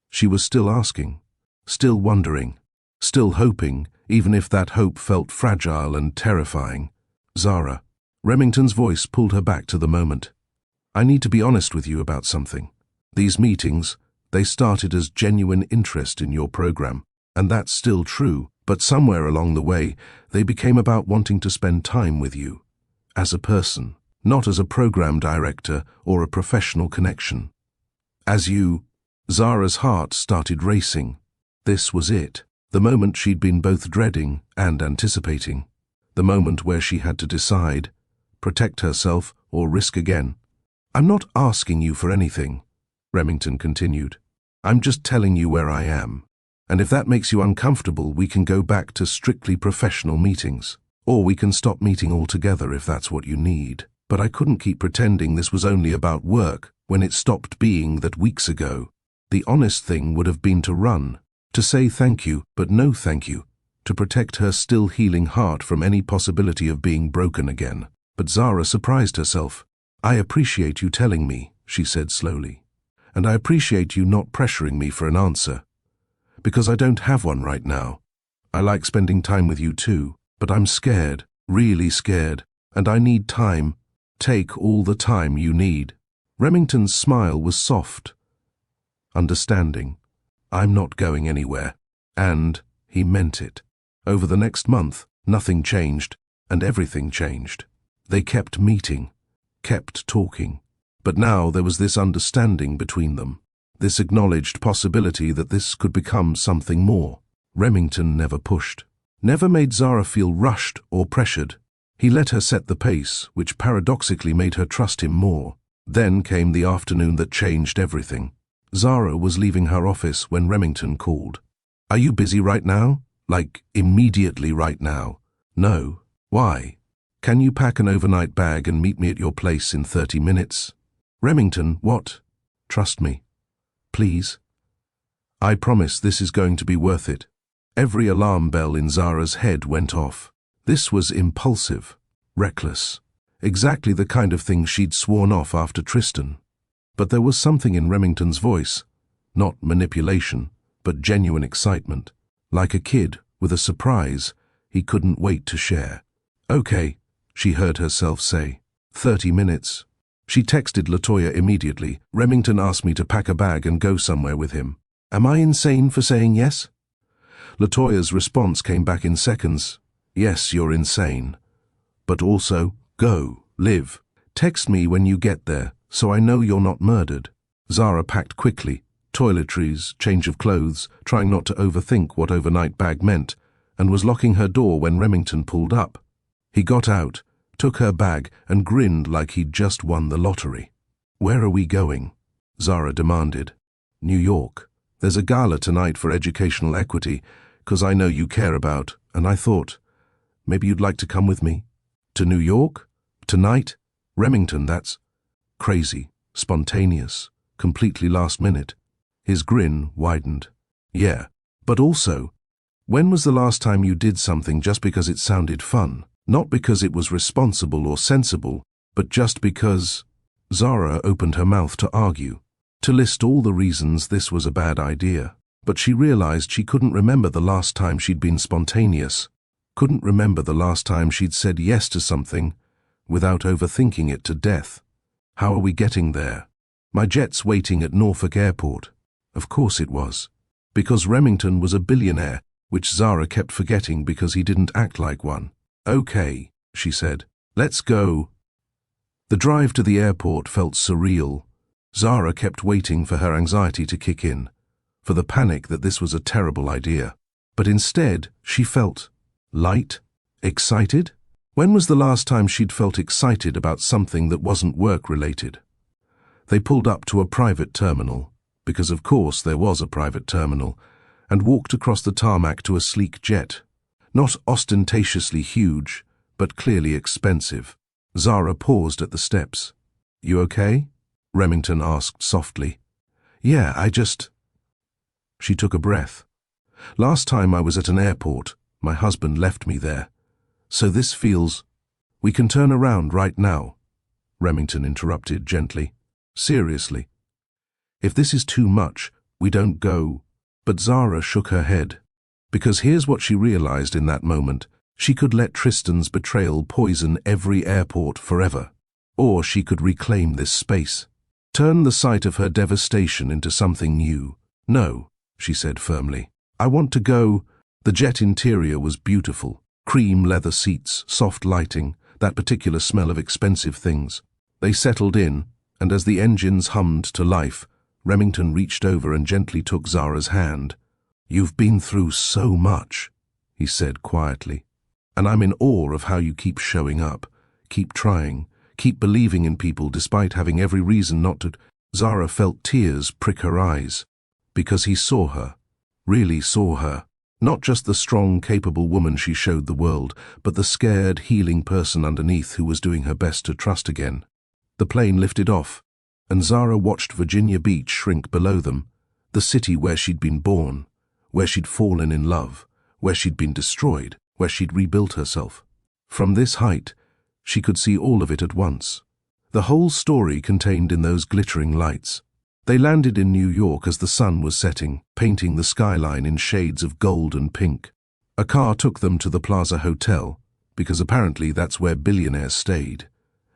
She was still asking, still wondering, still hoping, even if that hope felt fragile and terrifying. "Zara." Remington's voice pulled her back to the moment. "I need to be honest with you about something. These meetings, they started as genuine interest in your program. And that's still true, but somewhere along the way, they became about wanting to spend time with you. As a person, not as a program director or a professional connection. As you." Zara's heart started racing. This was it, the moment she'd been both dreading and anticipating. The moment where she had to decide, protect herself or risk again. "I'm not asking you for anything," Remington continued. "I'm just telling you where I am. And if that makes you uncomfortable, we can go back to strictly professional meetings. Or we can stop meeting altogether if that's what you need. But I couldn't keep pretending this was only about work when it stopped being that weeks ago. The honest thing would have been to run, to say thank you, but no thank you, to protect her still healing heart from any possibility of being broken again." But Zara surprised herself. "I appreciate you telling me," she said slowly. "And I appreciate you not pressuring me for an answer. Because I don't have one right now. I like spending time with you too, but I'm scared, really scared, and I need time. Take all the time you need." Remington's smile was soft, understanding. "I'm not going anywhere." And he meant it. Over the next month, nothing changed, and everything changed. They kept meeting, kept talking. But now there was this understanding between them. This acknowledged possibility that this could become something more. Remington never pushed, never made Zara feel rushed or pressured. He let her set the pace, which paradoxically made her trust him more. Then came the afternoon that changed everything. Zara was leaving her office when Remington called. "Are you busy right now? Like, immediately right now?" "No." "Why?" "Can you pack an overnight bag and meet me at your place in 30 minutes? "Remington, what?" "Trust me. Please. I promise this is going to be worth it." Every alarm bell in Zara's head went off. This was impulsive, reckless, exactly the kind of thing she'd sworn off after Tristan. But there was something in Remington's voice, not manipulation, but genuine excitement, like a kid with a surprise he couldn't wait to share. "Okay," she heard herself say. 30 minutes. She texted LaToya immediately. "Remington asked me to pack a bag and go somewhere with him. Am I insane for saying yes?" LaToya's response came back in seconds. "Yes, you're insane. But also, go, live. Text me when you get there, so I know you're not murdered. Zara packed quickly, toiletries, change of clothes, trying not to overthink what overnight bag meant, and was locking her door when Remington pulled up. He got out, took her bag, and grinned like he'd just won the lottery. "Where are we going?" Zara demanded. "New York. There's a gala tonight for educational equity, 'cause I know you care about, and I thought, maybe you'd like to come with me." "To New York? Tonight? Remington, that's crazy, spontaneous, completely last minute." His grin widened. "Yeah, but also, when was the last time you did something just because it sounded fun? Not because it was responsible or sensible, but just because—" Zara opened her mouth to argue, to list all the reasons this was a bad idea. But she realized she couldn't remember the last time she'd been spontaneous, couldn't remember the last time she'd said yes to something without overthinking it to death. "How are we getting there?" "My jet's waiting at Norfolk Airport." Of course it was. Because Remington was a billionaire, which Zara kept forgetting because he didn't act like one. "Okay," she said. "Let's go." The drive to the airport felt surreal. Zara kept waiting for her anxiety to kick in, for the panic that this was a terrible idea. But instead, she felt light, excited. When was the last time she'd felt excited about something that wasn't work-related? They pulled up to a private terminal, because of course there was a private terminal, and walked across the tarmac to a sleek jet. Not ostentatiously huge, but clearly expensive. Zara paused at the steps. "You okay?" Remington asked softly. "Yeah, She took a breath. "Last time I was at an airport, my husband left me there. So this feels—" "We can turn around right now," Remington interrupted gently. "Seriously. If this is too much, we don't go." But Zara shook her head. Because here's what she realized in that moment. She could let Tristan's betrayal poison every airport forever. Or she could reclaim this space. Turn the sight of her devastation into something new. "No," she said firmly. "I want to go." The jet interior was beautiful. Cream leather seats, soft lighting, that particular smell of expensive things. They settled in, and as the engines hummed to life, Remington reached over and gently took Zara's hand. "You've been through so much," he said quietly. "And I'm in awe of how you keep showing up, keep trying, keep believing in people despite having every reason not to." Zara felt tears prick her eyes, because he saw her, really saw her. Not just the strong, capable woman she showed the world, but the scared, healing person underneath who was doing her best to trust again. The plane lifted off, and Zara watched Virginia Beach shrink below them, the city where she'd been born, where she'd fallen in love, where she'd been destroyed, where she'd rebuilt herself. From this height, she could see all of it at once. The whole story contained in those glittering lights. They landed in New York as the sun was setting, painting the skyline in shades of gold and pink. A car took them to the Plaza Hotel, because apparently that's where Billionaire stayed,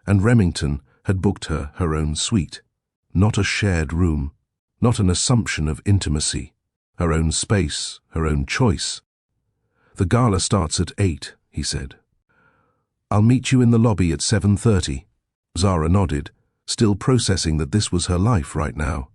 and Remington had booked her own suite. Not a shared room, not an assumption of intimacy. Her own space, her own choice. "The gala starts at 8, he said. "I'll meet you in the lobby at 7:30. Zara nodded, still processing that this was her life right now.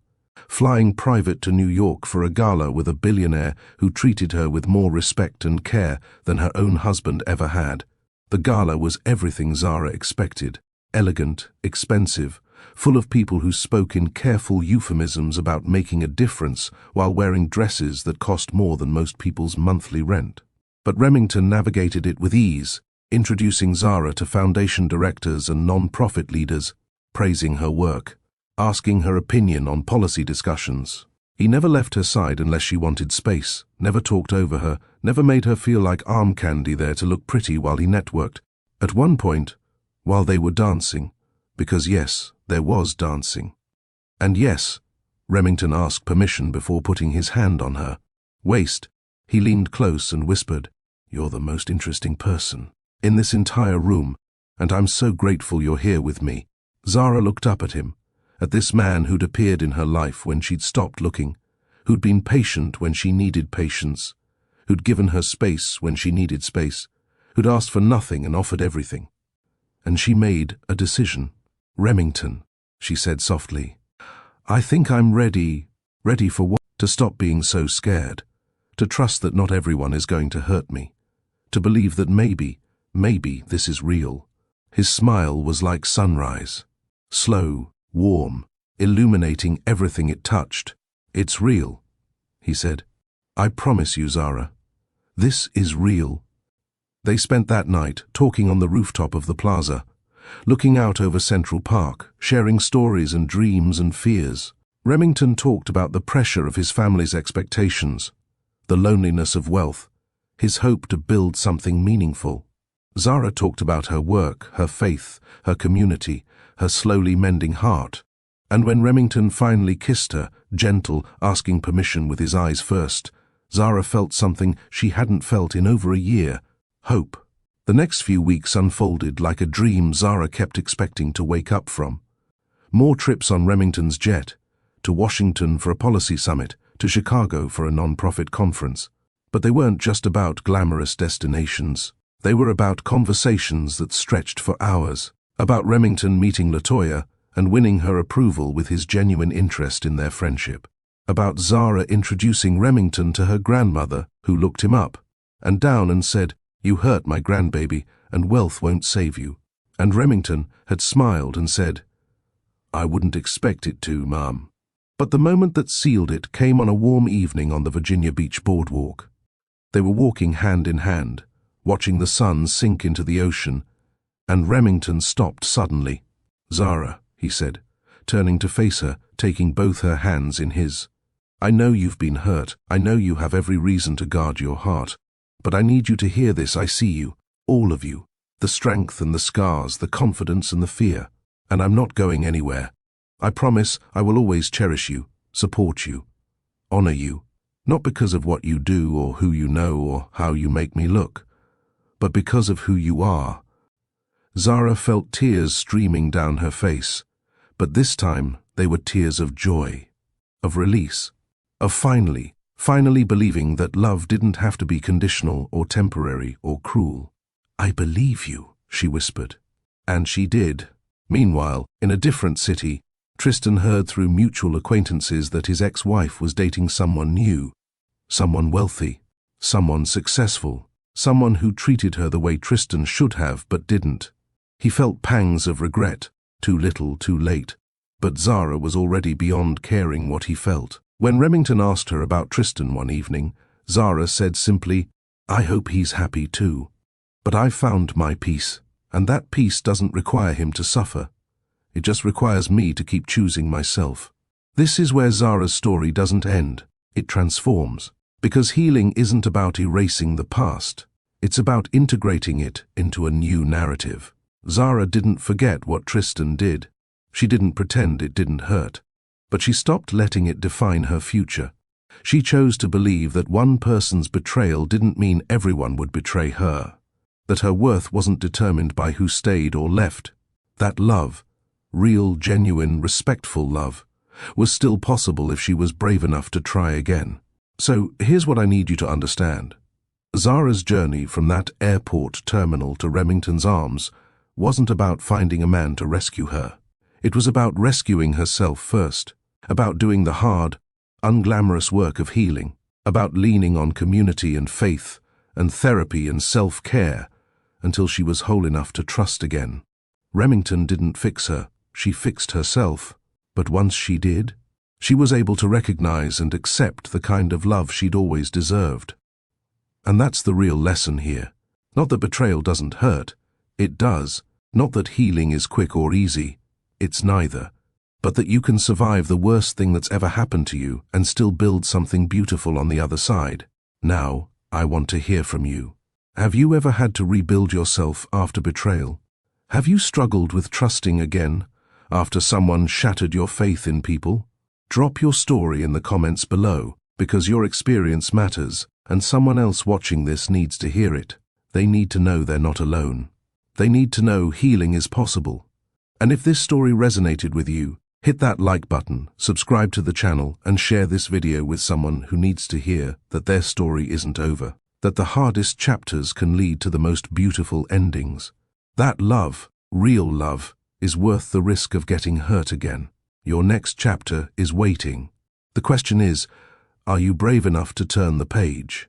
Flying private to New York for a gala with a billionaire who treated her with more respect and care than her own husband ever had. The gala was everything Zara expected. Elegant, expensive, full of people who spoke in careful euphemisms about making a difference while wearing dresses that cost more than most people's monthly rent. But Remington navigated it with ease, introducing Zara to foundation directors and non-profit leaders, praising her work, asking her opinion on policy discussions. He never left her side unless she wanted space, never talked over her, never made her feel like arm candy there to look pretty while he networked. At one point, while they were dancing, because yes, there was dancing. And yes, Remington asked permission before putting his hand on her waist. He leaned close and whispered, "You're the most interesting person in this entire room, and I'm so grateful you're here with me." Zara looked up at him, at this man who'd appeared in her life when she'd stopped looking, who'd been patient when she needed patience, who'd given her space when she needed space, who'd asked for nothing and offered everything. and she made a decision. "Remington," she said softly, "I think I'm ready for what? To stop being so scared, to trust that not everyone is going to hurt me, to believe that maybe this is real." His smile was like sunrise, slow, warm, illuminating everything it touched. "It's real," he said. "I promise you, Zara. This is real." They spent that night talking on the rooftop of the plaza, looking out over Central Park, sharing stories and dreams and fears. Remington talked about the pressure of his family's expectations, the loneliness of wealth, his hope to build something meaningful. Zara talked about her work, her faith, her community, her slowly mending heart. And when Remington finally kissed her, gentle, asking permission with his eyes first, Zara felt something she hadn't felt in over a year: hope. The next few weeks unfolded like a dream Zara kept expecting to wake up from. More trips on Remington's jet, to Washington for a policy summit, to Chicago for a non-profit conference. But they weren't just about glamorous destinations. They were about conversations that stretched for hours, about Remington meeting LaToya and winning her approval with his genuine interest in their friendship, about Zara introducing Remington to her grandmother, who looked him up and down and said, "You hurt my grandbaby, and wealth won't save you." And Remington had smiled and said, "I wouldn't expect it to, Mom." But the moment that sealed it came on a warm evening on the Virginia Beach boardwalk. They were walking hand in hand, watching the sun sink into the ocean, and Remington stopped suddenly. "Zara," he said, turning to face her, taking both her hands in his. "I know you've been hurt. I know you have every reason to guard your heart. But I need you to hear this. I see you, all of you, the strength and the scars, the confidence and the fear. And I'm not going anywhere. I promise I will always cherish you, support you, honor you, not because of what you do or who you know or how you make me look, but because of who you are." Zara felt tears streaming down her face, but this time they were tears of joy, of release, of finally believing that love didn't have to be conditional or temporary or cruel. "I believe you," she whispered. And she did. Meanwhile, in a different city, Tristan heard through mutual acquaintances that his ex-wife was dating someone new, someone wealthy, someone successful, someone who treated her the way Tristan should have but didn't. He felt pangs of regret, too little, too late, but Zara was already beyond caring what he felt. When Remington asked her about Tristan one evening, Zara said simply, "I hope he's happy too. But I've found my peace, and that peace doesn't require him to suffer. It just requires me to keep choosing myself." This is where Zara's story doesn't end. It transforms. Because healing isn't about erasing the past. It's about integrating it into a new narrative. Zara didn't forget what Tristan did. She didn't pretend it didn't hurt. But she stopped letting it define her future. She chose to believe that one person's betrayal didn't mean everyone would betray her. That her worth wasn't determined by who stayed or left. That love, real, genuine, respectful love, was still possible if she was brave enough to try again. So here's what I need you to understand. Zara's journey from that airport terminal to Remington's arms wasn't about finding a man to rescue her. It was about rescuing herself first, about doing the hard, unglamorous work of healing, about leaning on community and faith and therapy and self-care until she was whole enough to trust again. Remington didn't fix her. She fixed herself. But once she did, she was able to recognize and accept the kind of love she'd always deserved. And that's the real lesson here. Not that betrayal doesn't hurt. It does. Not that healing is quick or easy. It's neither. But that you can survive the worst thing that's ever happened to you and still build something beautiful on the other side. Now, I want to hear from you. Have you ever had to rebuild yourself after betrayal? Have you struggled with trusting again after someone shattered your faith in people? Drop your story in the comments below, because your experience matters, and someone else watching this needs to hear it. They need to know they're not alone. They need to know healing is possible. And if this story resonated with you, hit that like button, subscribe to the channel, and share this video with someone who needs to hear that their story isn't over, that the hardest chapters can lead to the most beautiful endings. That love, Real love is worth the risk of getting hurt again. Your next chapter is waiting. The question is, are you brave enough to turn the page?